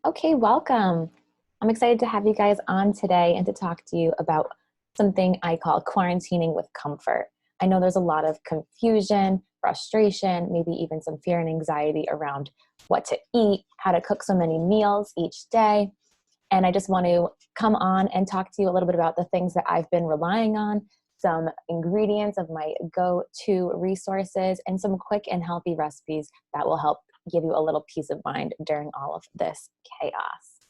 Okay, welcome. I'm excited to have you guys on today and to talk to you about something I call quarantining with comfort. I know there's a lot of confusion, frustration, maybe even some fear and anxiety around what to eat, how to cook so many meals each day. And I just want to come on and talk to you a little bit about the things that I've been relying on, some ingredients of my go-to resources, and some quick and healthy recipes that will help give you a little peace of mind during all of this chaos.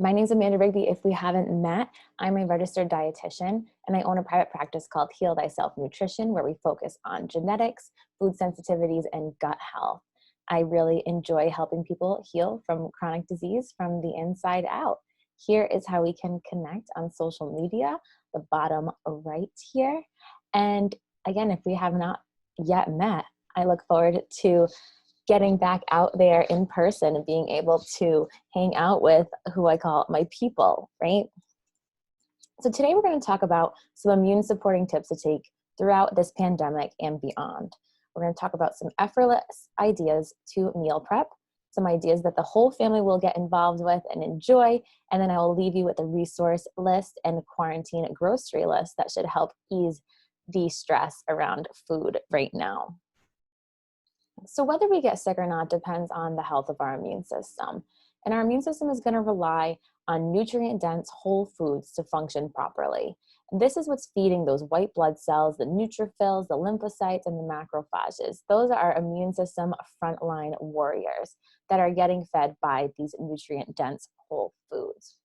My name is Amanda Rigby. If we haven't met, I'm a registered dietitian and I own a private practice called Heal Thyself Nutrition, where we focus on genetics, food sensitivities, and gut health. I really enjoy helping people heal from chronic disease from the inside out. Here is how we can connect on social media, the bottom right here. And again, if we have not yet met, I look forward to getting back out there in person and being able to hang out with who I call my people, right? So today we're going to talk about some immune supporting tips to take throughout this pandemic and beyond. We're going to talk about some effortless ideas to meal prep, some ideas that the whole family will get involved with and enjoy, and then I will leave you with a resource list and quarantine grocery list that should help ease the stress around food right now. So whether we get sick or not depends on the health of our immune system. And our immune system is going to rely on nutrient-dense whole foods to function properly. And this is what's feeding those white blood cells, the neutrophils, the lymphocytes, and the macrophages. Those are our immune system frontline warriors that are getting fed by these nutrient-dense whole foods.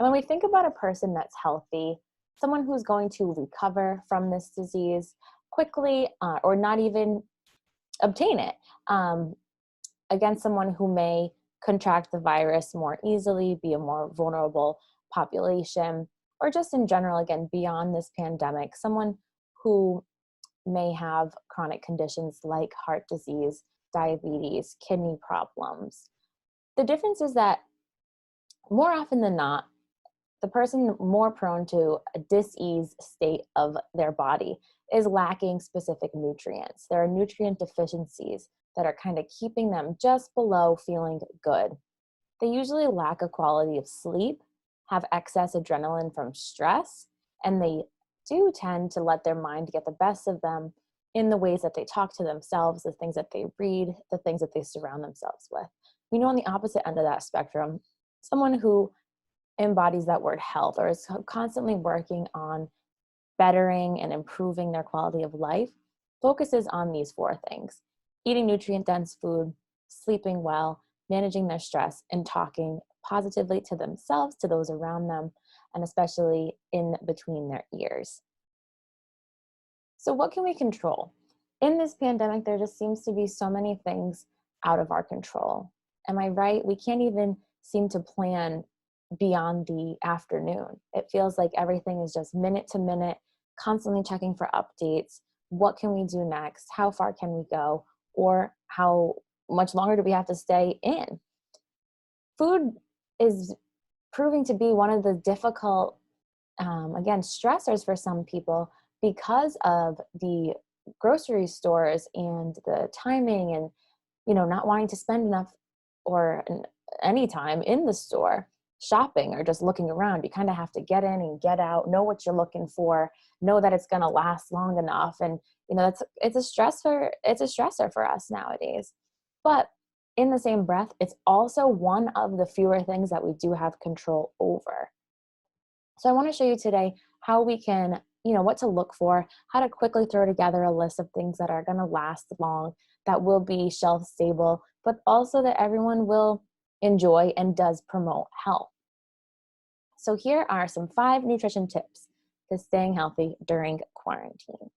And when we think about a person that's healthy, someone who's going to recover from this disease quickly or not even obtain it against someone who may contract the virus more easily, be a more vulnerable population, or just in general, again, beyond this pandemic, someone who may have chronic conditions like heart disease, diabetes, kidney problems. The difference is that more often than not, the person more prone to a dis-ease state of their body is lacking specific nutrients. There are nutrient deficiencies that are kind of keeping them just below feeling good. They usually lack a quality of sleep, have excess adrenaline from stress, and they do tend to let their mind get the best of them in the ways that they talk to themselves, the things that they read, the things that they surround themselves with. We know on the opposite end of that spectrum, someone who embodies that word health or is constantly working on bettering and improving their quality of life focuses on these four things: eating nutrient-dense food, sleeping well, managing their stress, and talking positively to themselves, to those around them, and especially in between their ears. So what can we control? In this pandemic, there just seems to be so many things out of our control. Am I right? We can't even seem to plan beyond the afternoon. It feels like everything is just minute to minute, constantly checking for updates. What can we do next? How far can we go? Or how much longer do we have to stay in? Food is proving to be one of the difficult, again, stressors for some people because of the grocery stores and the timing and, not wanting to spend enough or any time in the store shopping or just looking around. You kind of have to get in and get out, know what you're looking for, know that it's going to last long enough. And, it's a stressor for us nowadays. But in the same breath, it's also one of the fewer things that we do have control over. So I want to show you today how we can, what to look for, how to quickly throw together a list of things that are going to last long, that will be shelf stable, but also that everyone will enjoy and does promote health. So here are some 5 nutrition tips to staying healthy during quarantine.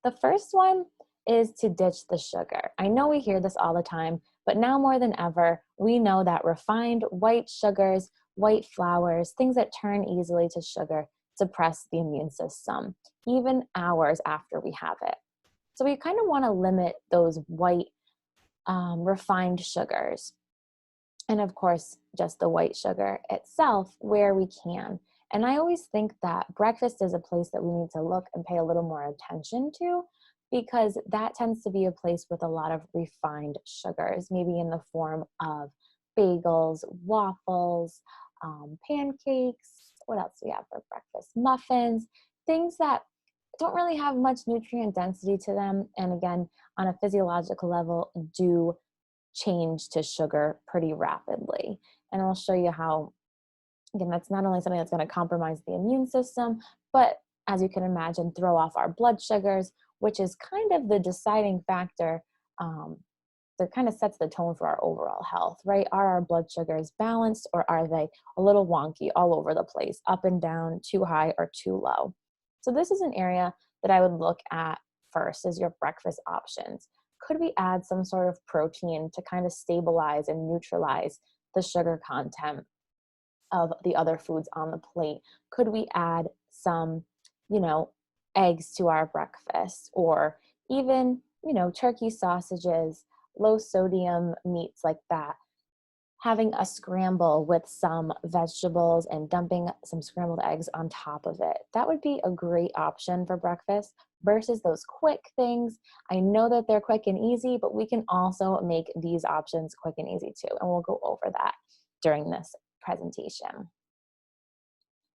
The first one is to ditch the sugar. I know we hear this all the time, but now more than ever, we know that refined white sugars, white flours, things that turn easily to sugar, suppress the immune system, even hours after we have it. So we kind of want to limit those white refined sugars. And of course, just the white sugar itself where we can. And I always think that breakfast is a place that we need to look and pay a little more attention to, because that tends to be a place with a lot of refined sugars, maybe in the form of bagels, waffles, pancakes. What else do we have for breakfast? Muffins, things that don't really have much nutrient density to them. And again, on a physiological level, do change to sugar pretty rapidly. And I'll show you how, again, that's not only something that's going to compromise the immune system, but as you can imagine, throw off our blood sugars, which is kind of the deciding factor that kind of sets the tone for our overall health, right? Are our blood sugars balanced, or are they a little wonky all over the place, up and down, too high or too low? So this is an area that I would look at first as your breakfast options. Could we add some sort of protein to kind of stabilize and neutralize the sugar content of the other foods on the plate? Could we add some, you know, eggs to our breakfast, or even, turkey sausages, low sodium meats like that? Having a scramble with some vegetables and dumping some scrambled eggs on top of it. That would be a great option for breakfast versus those quick things. I know that they're quick and easy, but we can also make these options quick and easy too. And we'll go over that during this presentation.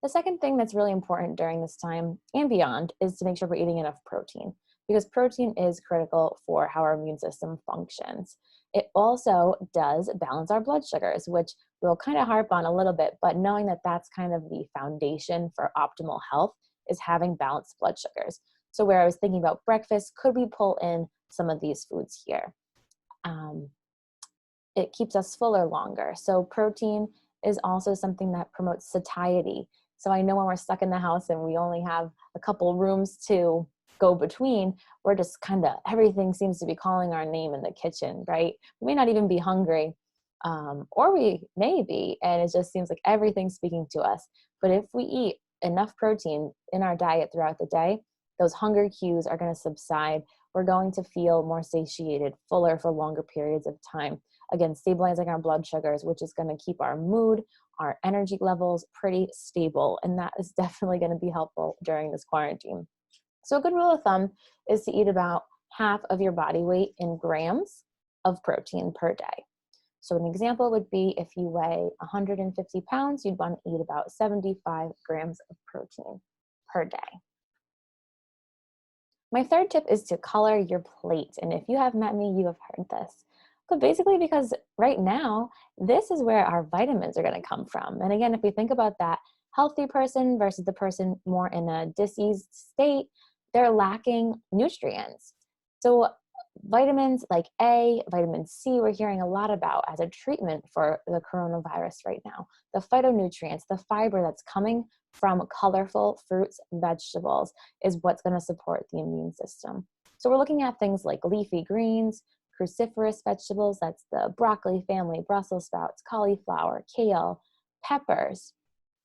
The second thing that's really important during this time and beyond is to make sure we're eating enough protein, because protein is critical for how our immune system functions. It also does balance our blood sugars, which we'll kind of harp on a little bit, but knowing that that's kind of the foundation for optimal health is having balanced blood sugars. So where I was thinking about breakfast, could we pull in some of these foods here? It keeps us fuller longer. So protein is also something that promotes satiety. So I know when we're stuck in the house and we only have a couple rooms to go between, we're just everything seems to be calling our name in the kitchen, right? We may not even be hungry, or we may be, and it just seems like everything's speaking to us. But if we eat enough protein in our diet throughout the day, those hunger cues are going to subside. We're going to feel more satiated, fuller for longer periods of time. Again, stabilizing our blood sugars, which is going to keep our mood, our energy levels pretty stable. And that is definitely going to be helpful during this quarantine. So a good rule of thumb is to eat about half of your body weight in grams of protein per day. So an example would be if you weigh 150 pounds, you'd want to eat about 75 grams of protein per day. My third tip is to color your plate. And if you have met me, you have heard this. But basically, because right now, this is where our vitamins are going to come from. And again, if we think about that healthy person versus the person more in a diseased state, they're lacking nutrients. So vitamins like A, vitamin C, we're hearing a lot about as a treatment for the coronavirus right now. The phytonutrients, the fiber that's coming from colorful fruits and vegetables is what's going to support the immune system. So we're looking at things like leafy greens, cruciferous vegetables, that's the broccoli family, Brussels sprouts, cauliflower, kale, peppers.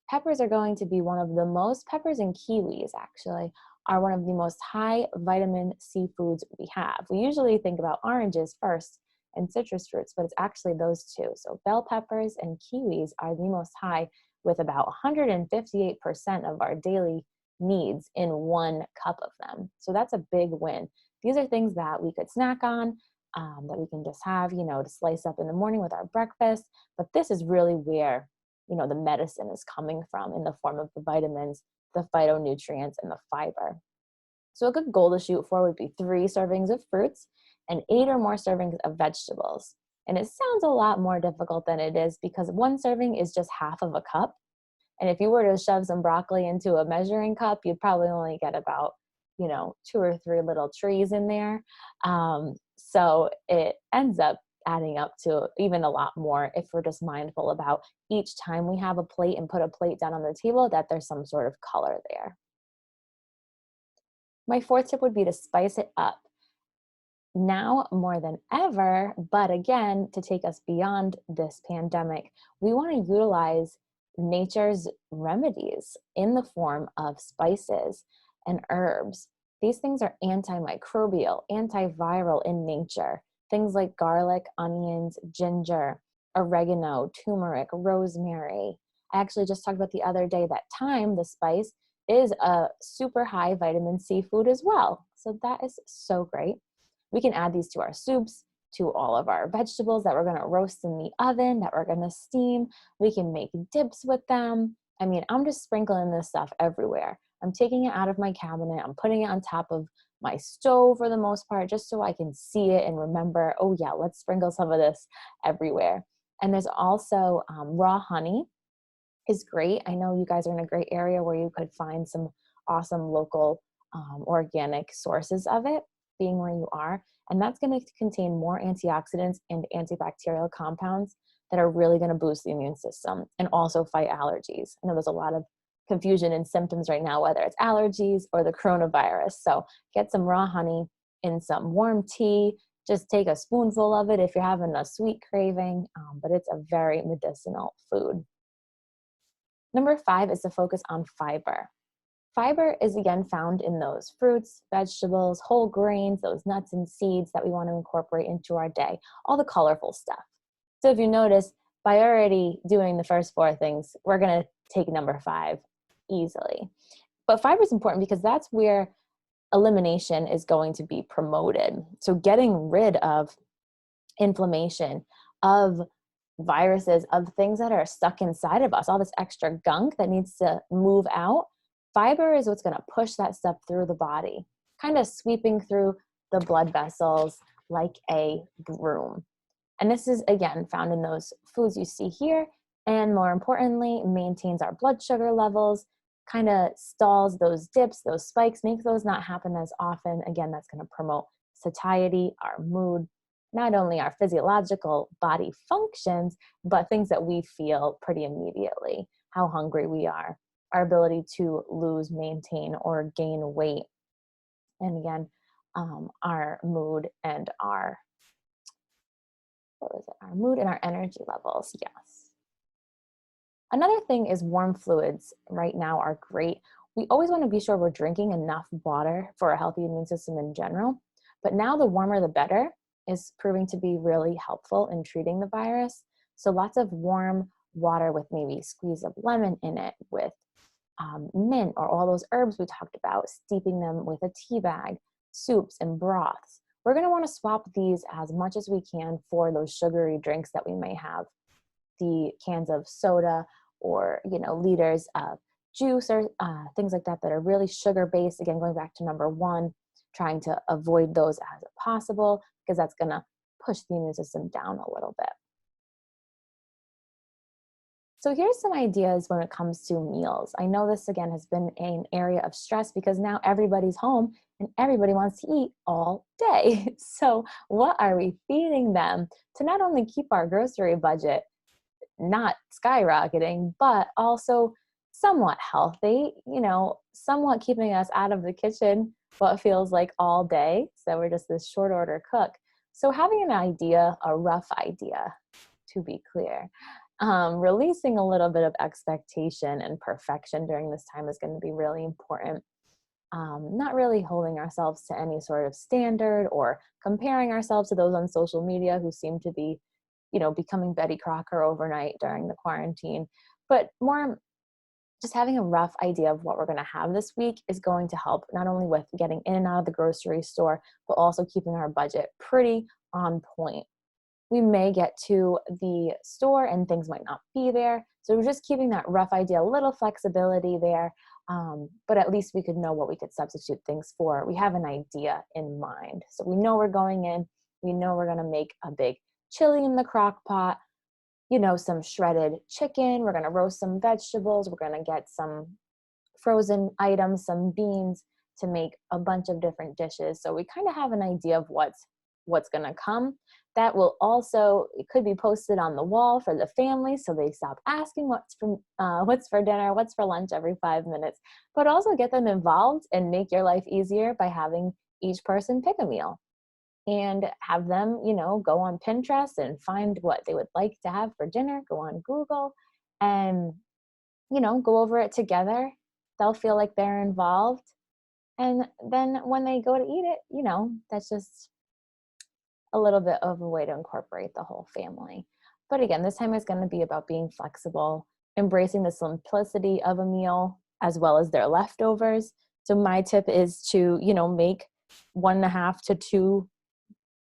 Peppers are going to be peppers and kiwis actually, are one of the most high vitamin C foods we have. We usually think about oranges first and citrus fruits, but it's actually those two. So bell peppers and kiwis are the most high, with about 158% of our daily needs in 1 cup of them. So that's a big win. These are things that we could snack on, that we can just have, to slice up in the morning with our breakfast. But this is really where, the medicine is coming from in the form of the vitamins, the phytonutrients, and the fiber. So a good goal to shoot for would be 3 servings of fruits and 8 or more servings of vegetables. And it sounds a lot more difficult than it is, because 1 serving is just half of a cup. And if you were to shove some broccoli into a measuring cup, you'd probably only get about, 2 or 3 little trees in there. So it ends up adding up to even a lot more if we're just mindful about each time we have a plate and put a plate down on the table that there's some sort of color there. My 4th tip would be to spice it up. Now more than ever, but again, to take us beyond this pandemic, we want to utilize nature's remedies in the form of spices and herbs. These things are antimicrobial, antiviral in nature. Things like garlic, onions, ginger, oregano, turmeric, rosemary. I actually just talked about the other day that thyme, the spice, is a super high vitamin C food as well. So that is so great. We can add these to our soups, to all of our vegetables that we're gonna roast in the oven, that we're gonna steam. We can make dips with them. I mean, I'm just sprinkling this stuff everywhere. I'm taking it out of my cabinet. I'm putting it on top of my stove for the most part, just so I can see it and remember, oh yeah, let's sprinkle some of this everywhere. And there's also raw honey is great. I know you guys are in a great area where you could find some awesome local organic sources of it, being where you are. And that's going to contain more antioxidants and antibacterial compounds that are really going to boost the immune system and also fight allergies. I know there's a lot of confusion and symptoms right now, whether it's allergies or the coronavirus. So get some raw honey in some warm tea. Just take a spoonful of it if you're having a sweet craving, but it's a very medicinal food. Number 5 is to focus on fiber. Fiber is again found in those fruits, vegetables, whole grains, those nuts and seeds that we want to incorporate into our day, all the colorful stuff. So if you notice, by already doing the first 4 things, we're going to take number 5 easily. But fiber is important because that's where elimination is going to be promoted. So getting rid of inflammation, of viruses, of things that are stuck inside of us, all this extra gunk that needs to move out. Fiber is what's going to push that stuff through the body, kind of sweeping through the blood vessels like a broom. And this is, again, found in those foods you see here, and more importantly, maintains our blood sugar levels, kind of stalls those dips, those spikes, make those not happen as often. Again, that's going to promote satiety, our mood, not only our physiological body functions, but things that we feel pretty immediately, how hungry we are, our ability to lose, maintain, or gain weight. And again, our mood and our, our mood and our energy levels, yes. Another thing is warm fluids right now are great. We always want to be sure we're drinking enough water for a healthy immune system in general, but now the warmer the better is proving to be really helpful in treating the virus. So lots of warm water with maybe a squeeze of lemon in it, with mint or all those herbs we talked about, steeping them with a tea bag, soups and broths. We're going to want to swap these as much as we can for those sugary drinks that we may have, the cans of soda or, liters of juice or things like that that are really sugar based. Again, going back to number 1, trying to avoid those as possible, because that's going to push the immune system down a little bit. So here's some ideas when it comes to meals. I know this, again, has been an area of stress because now everybody's home and everybody wants to eat all day. So what are we feeding them to not only keep our grocery budget not skyrocketing, but also somewhat healthy, somewhat keeping us out of the kitchen what feels like all day. So we're just this short order cook. So having an idea, a rough idea, to be clear, releasing a little bit of expectation and perfection during this time is going to be really important. Not really holding ourselves to any sort of standard or comparing ourselves to those on social media who seem to be, becoming Betty Crocker overnight during the quarantine, but more just having a rough idea of what we're going to have this week is going to help, not only with getting in and out of the grocery store, but also keeping our budget pretty on point. We may get to the store and things might not be there. So we're just keeping that rough idea, a little flexibility there, but at least we could know what we could substitute things for. We have an idea in mind. So we know we're going in, we know we're going to make a big chili in the crock pot, some shredded chicken, we're going to roast some vegetables, we're going to get some frozen items, some beans to make a bunch of different dishes. So we kind of have an idea of what's going to come. That will also, it could be posted on the wall for the family so they stop asking what's for dinner, what's for lunch every 5 minutes, but also get them involved and make your life easier by having each person pick a meal and have them, go on Pinterest and find what they would like to have for dinner, go on Google and, go over it together. They'll feel like they're involved. And then when they go to eat it, that's just a little bit of a way to incorporate the whole family. But again, this time is going to be about being flexible, embracing the simplicity of a meal, as well as their leftovers. So my tip is to, make 1.5 to 2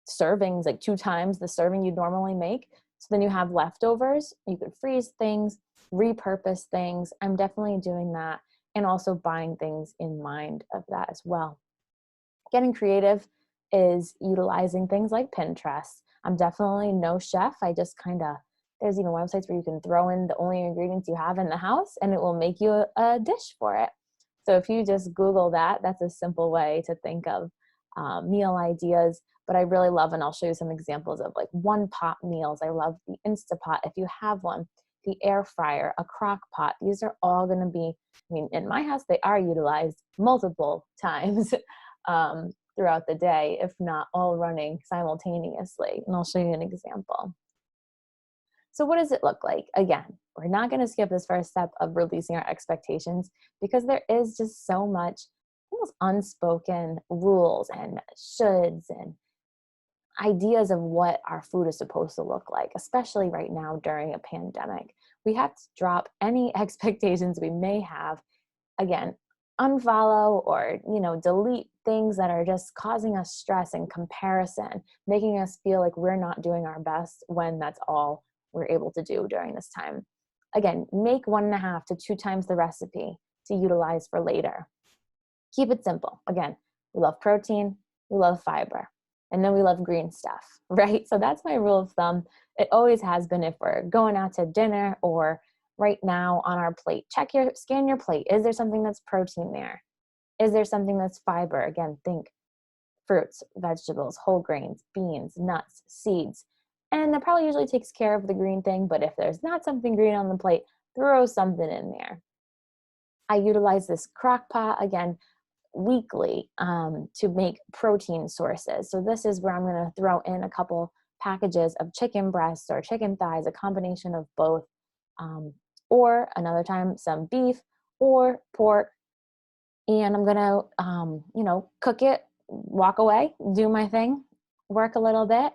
servings, like 2 times the serving you'd normally make. So then you have leftovers. You could freeze things, repurpose things. I'm definitely doing that, and also buying things in mind of that as well. Getting creative is utilizing things like Pinterest. I'm definitely no chef. I just there's even websites where you can throw in the only ingredients you have in the house and it will make you a dish for it. So if you just Google that, that's a simple way to think of meal ideas. But I really love, and I'll show you some examples of like one pot meals. I love the Instapot if you have one, the air fryer, a crock pot. These are all going to be, in my house, they are utilized multiple times throughout the day, if not all running simultaneously. And I'll show you an example. So what does it look like? Again, we're not going to skip this first step of releasing our expectations, because there is just so much almost unspoken rules and shoulds and ideas of what our food is supposed to look like, especially right now during a pandemic. We have to drop any expectations we may have. Again, unfollow or delete things that are just causing us stress and comparison, making us feel like we're not doing our best when that's all we're able to do during this time. Again, make 1.5 to 2 times the recipe to utilize for later. Keep it simple. Again, we love protein, we love fiber, and then we love green stuff, right? So that's my rule of thumb. It always has been. If we're going out to dinner or right now on our plate, scan your plate. Is there something that's protein there? Is there something that's fiber? Again, think fruits, vegetables, whole grains, beans, nuts, seeds. And that probably usually takes care of the green thing, but if there's not something green on the plate, throw something in there. I utilize this crock pot, again, weekly to make protein sources. So this is where I'm going to throw in a couple packages of chicken breasts or chicken thighs, a combination of both, or another time some beef or pork. And I'm going to, cook it, walk away, do my thing, work a little bit.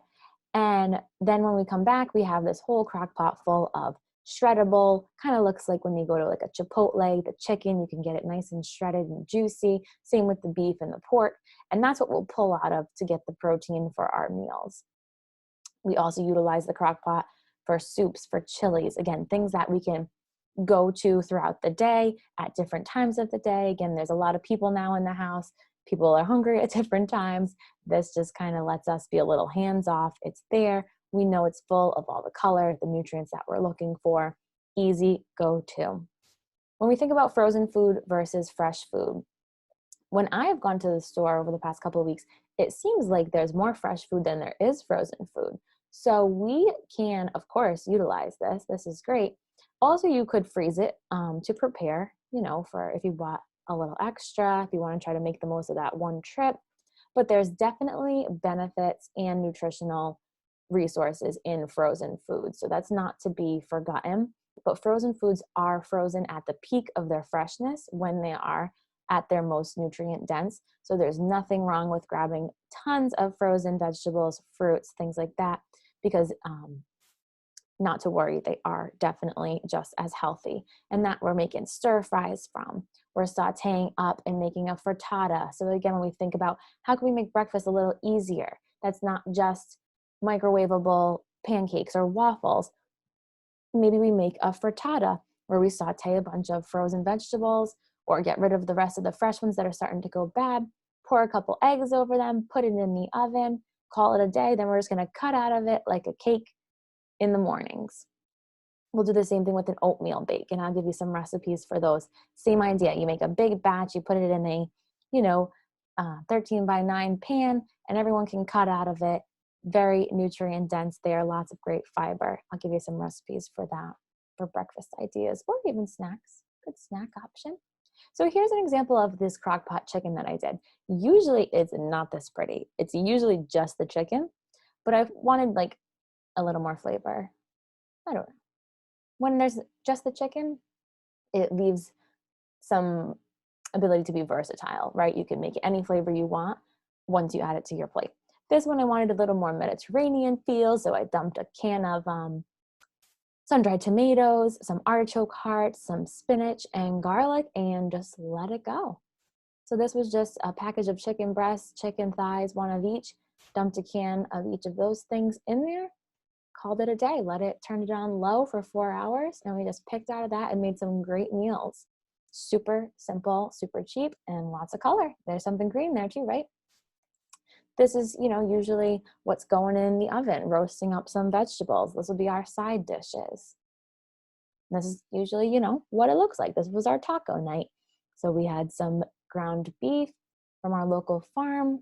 And then when we come back, we have this whole crock pot full of shreddable, kind of looks like when you go to like a Chipotle, the chicken, you can get it nice and shredded and juicy. Same with the beef and the pork. And that's what we'll pull out of to get the protein for our meals. We also utilize the crock pot for soups, for chilies, again, things that we can go to throughout the day at different times of the day. Again, there's a lot of people now in the house. People are hungry at different times. This just kind of lets us be a little hands off. It's there. We know it's full of all the color, the nutrients that we're looking for. Easy go-to. When we think about frozen food versus fresh food, when I have gone to the store over the past couple of weeks, it seems like there's more fresh food than there is frozen food. So we can, of course, utilize this. This is great. Also, you could freeze it to prepare, for if you bought a little extra, if you want to try to make the most of that one trip. But there's definitely benefits and nutritional resources in frozen foods. So that's not to be forgotten. But frozen foods are frozen at the peak of their freshness when they are at their most nutrient dense. So there's nothing wrong with grabbing tons of frozen vegetables, fruits, things like that, because not to worry, they are definitely just as healthy. And that we're making stir fries from. We're sauteing up and making a frittata. So again, when we think about how can we make breakfast a little easier, that's not just microwavable pancakes or waffles. Maybe we make a frittata where we saute a bunch of frozen vegetables or get rid of the rest of the fresh ones that are starting to go bad, pour a couple eggs over them, put it in the oven, call it a day. Then we're just going to cut out of it like a cake in the mornings. We'll do the same thing with an oatmeal bake, and I'll give you some recipes for those. Same idea. You make a big batch, you put it in a, 13 by 9 pan, and everyone can cut out of it. Very nutrient dense there, lots of great fiber. I'll give you some recipes for that, for breakfast ideas, or even snacks. Good snack option. So here's an example of this crock pot chicken that I did. Usually it's not this pretty. It's usually just the chicken, but I wanted like a little more flavor. I don't know. When there's just the chicken, it leaves some ability to be versatile, right? You can make it any flavor you want once you add it to your plate. This one I wanted a little more Mediterranean feel, so I dumped a can of sun-dried tomatoes, some artichoke hearts, some spinach and garlic, and just let it go. So this was just a package of chicken breasts, chicken thighs, one of each, dumped a can of each of those things in there, called it a day, turn it on low for 4 hours, and we just picked out of that and made some great meals. Super simple, super cheap, and lots of color. There's something green there too, right? This is, usually what's going in the oven, roasting up some vegetables. This will be our side dishes. This is usually, what it looks like. This was our taco night. So we had some ground beef from our local farm.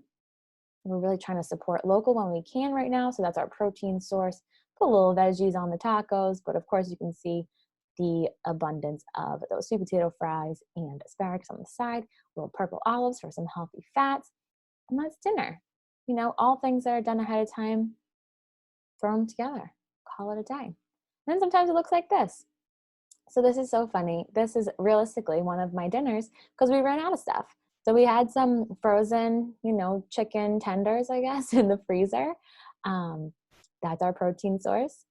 We're really trying to support local when we can right now. So that's our protein source. Put little veggies on the tacos, but of course you can see the abundance of those sweet potato fries and asparagus on the side, little purple olives for some healthy fats. And that's dinner. All things that are done ahead of time, throw them together, call it a day. And then sometimes it looks like this. So this is so funny. This is realistically one of my dinners because we ran out of stuff. So we had some frozen, chicken tenders, I guess, in the freezer. That's our protein source.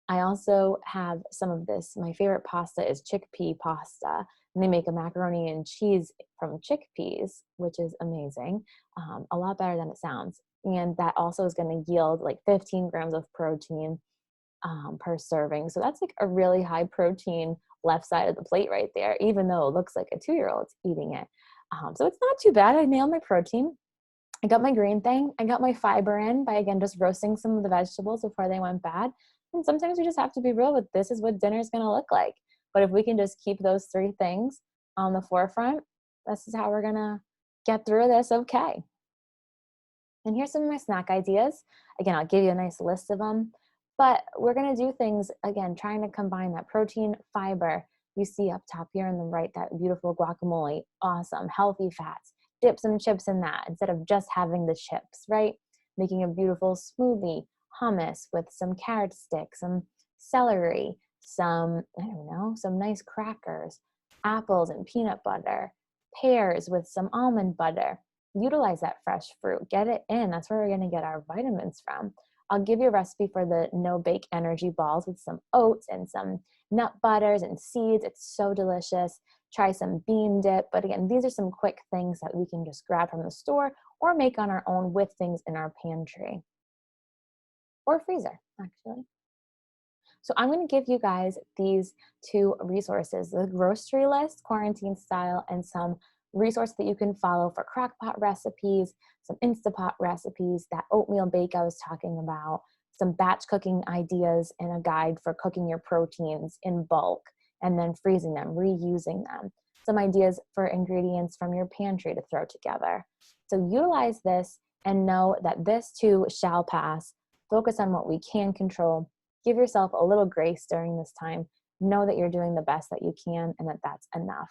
I also have some of this. My favorite pasta is chickpea pasta. And they make a macaroni and cheese from chickpeas, which is amazing. A lot better than it sounds. And that also is going to yield like 15 grams of protein per serving. So that's like a really high protein left side of the plate right there, even though it looks like a 2-year-old's eating it. So it's not too bad. I nailed my protein. I got my green thing. I got my fiber in by, again, just roasting some of the vegetables before they went bad. And sometimes we just have to be real with this is what dinner is going to look like. But if we can just keep those 3 things on the forefront, this is how we're going to get through this okay. And here's some of my snack ideas. Again, I'll give you a nice list of them. But we're going to do things, again, trying to combine that protein, fiber. You see up top here on the right, that beautiful guacamole. Awesome, healthy fats. Dip some chips in that instead of just having the chips, right? Making a beautiful smoothie, hummus with some carrot sticks, some celery, some nice crackers, apples and peanut butter, pears with some almond butter. Utilize that fresh fruit. Get it in. That's where we're going to get our vitamins from. I'll give you a recipe for the no-bake energy balls with some oats and some nut butters and seeds. It's so delicious. Try some bean dip. But again, these are some quick things that we can just grab from the store or make on our own with things in our pantry or freezer, actually. So I'm going to give you guys these 2 resources, the grocery list, quarantine style, and some resources that you can follow for crockpot recipes, some Instapot recipes, that oatmeal bake I was talking about, some batch cooking ideas, and a guide for cooking your proteins in bulk and then freezing them, reusing them. Some ideas for ingredients from your pantry to throw together. So utilize this and know that this too shall pass. Focus on what we can control. Give yourself a little grace during this time. Know that you're doing the best that you can and that that's enough.